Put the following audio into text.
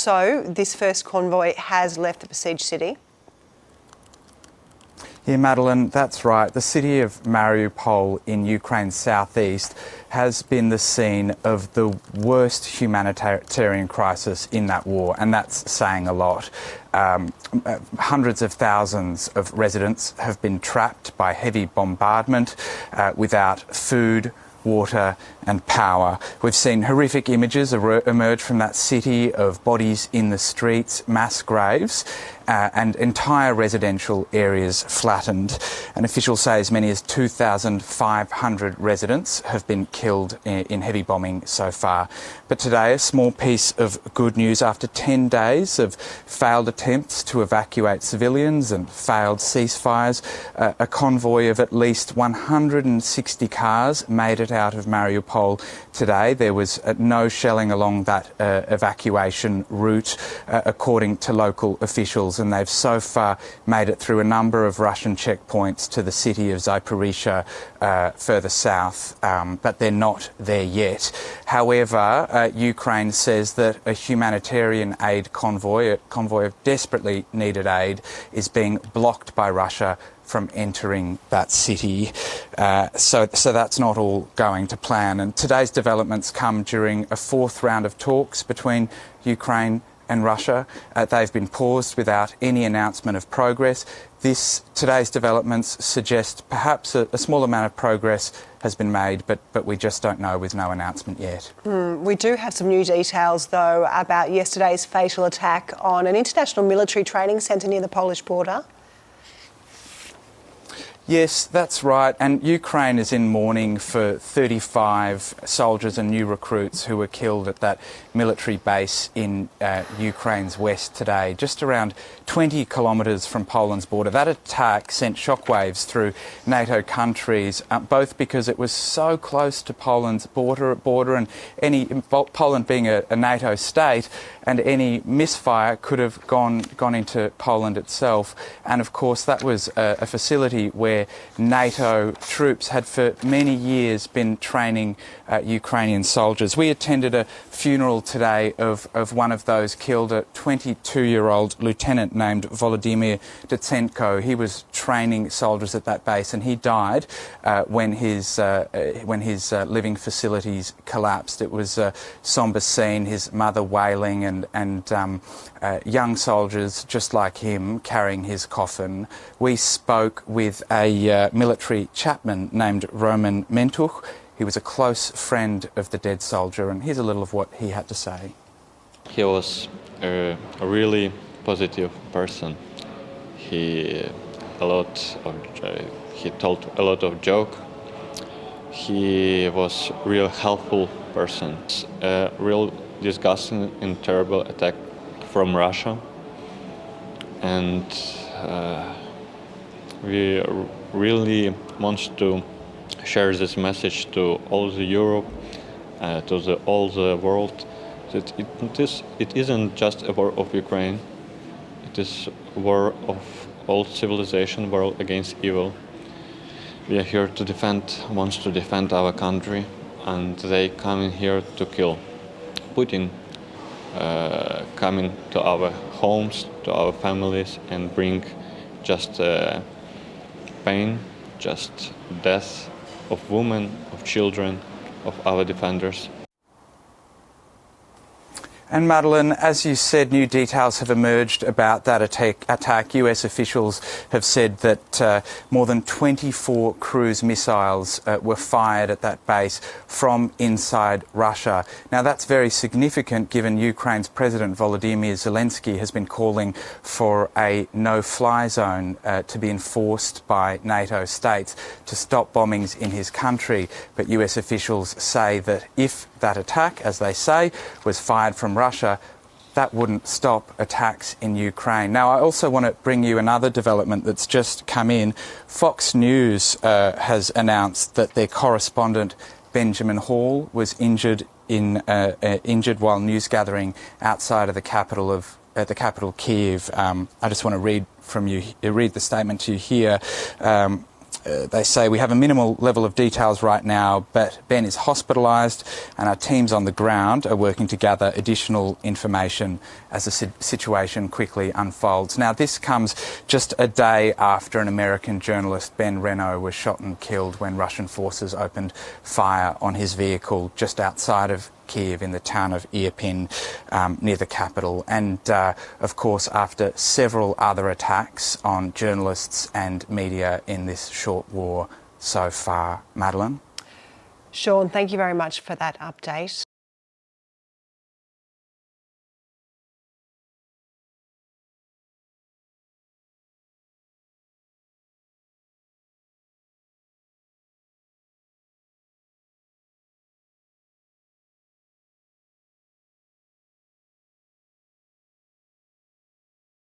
so this first convoy has left the besieged city? Yeah, Madeline, that's right. The city of Mariupol in Ukraine's southeast has been the scene of the worst humanitarian crisis in that war, and that's saying a lot. Hundreds of thousands of residents have been trapped by heavy bombardment without food, water and power. We've seen horrific images emerge from that city of bodies in the streets, mass graves, and entire residential areas flattened. And officials say as many as 2,500 residents have been killed in heavy bombing so far. But today, a small piece of good news. After 10 days of failed attempts to evacuate civilians and failed ceasefires, a convoy of at least 160 cars made it out of Mariupol today. There was no shelling along that evacuation route, according to local officials, and they've so far made it through a number of Russian checkpoints to the city of Zaporizhzhia further south, but they're not there yet. However, Ukraine says that a humanitarian aid convoy, a convoy of desperately needed aid, is being blocked by Russia from entering that city. So that's not all going to plan. And today's developments come during a fourth round of talks between Ukraine and Russia. They've been paused without any announcement of progress. Today's developments suggest perhaps a small amount of progress has been made, but we just don't know with no announcement yet. We do have some new details, though, about yesterday's fatal attack on an international military training centre near the Polish border. Yes, that's right. And Ukraine is in mourning for 35 soldiers and new recruits who were killed at that military base in Ukraine's west today, just around 20 kilometres from Poland's border. That attack sent shockwaves through NATO countries, both because it was so close to Poland's border and Poland being a NATO state, and any misfire could have gone into Poland itself. And of course, that was a facility where NATO troops had for many years been training Ukrainian soldiers. We attended a funeral today of one of those killed, a 22-year-old lieutenant named Volodymyr Dutsenko. He was training soldiers at that base, and he died when his living facilities collapsed. It was a sombre scene, his mother wailing and young soldiers just like him carrying his coffin. We spoke with a military chaplain named Roman Mentuch. He was a close friend of the dead soldier, and here's a little of what he had to say. He was a really positive person. He told a lot of jokes. He was a real helpful person. A real disgusting and terrible attack from Russia, and we really want to share this message to all the Europe, to all the world, that it isn't just a war of Ukraine. It is a war of all civilization, war against evil. We are here to want to defend our country, and they come in here to kill. Putin coming to our homes, to our families, and bring just pain, just death of women, of children, of our defenders. And Madeline, as you said, new details have emerged about that attack. US officials have said that more than 24 cruise missiles were fired at that base from inside Russia. Now, that's very significant given Ukraine's President Volodymyr Zelensky has been calling for a no-fly zone to be enforced by NATO states to stop bombings in his country. But US officials say that if that attack, as they say, was fired from Russia, that wouldn't stop attacks in Ukraine. Now, I also want to bring you another development that's just come in. Fox News has announced that their correspondent Benjamin Hall was injured while news gathering outside of the capital Kyiv. I just want to read the statement to you here. They say we have a minimal level of details right now, but Ben is hospitalised and our teams on the ground are working to gather additional information as the situation quickly unfolds. Now, this comes just a day after an American journalist, Ben Reno, was shot and killed when Russian forces opened fire on his vehicle just outside of Kiev in the town of Irpin, near the capital, and of course after several other attacks on journalists and media in this short war so far. Madeline? Sean, thank you very much for that update.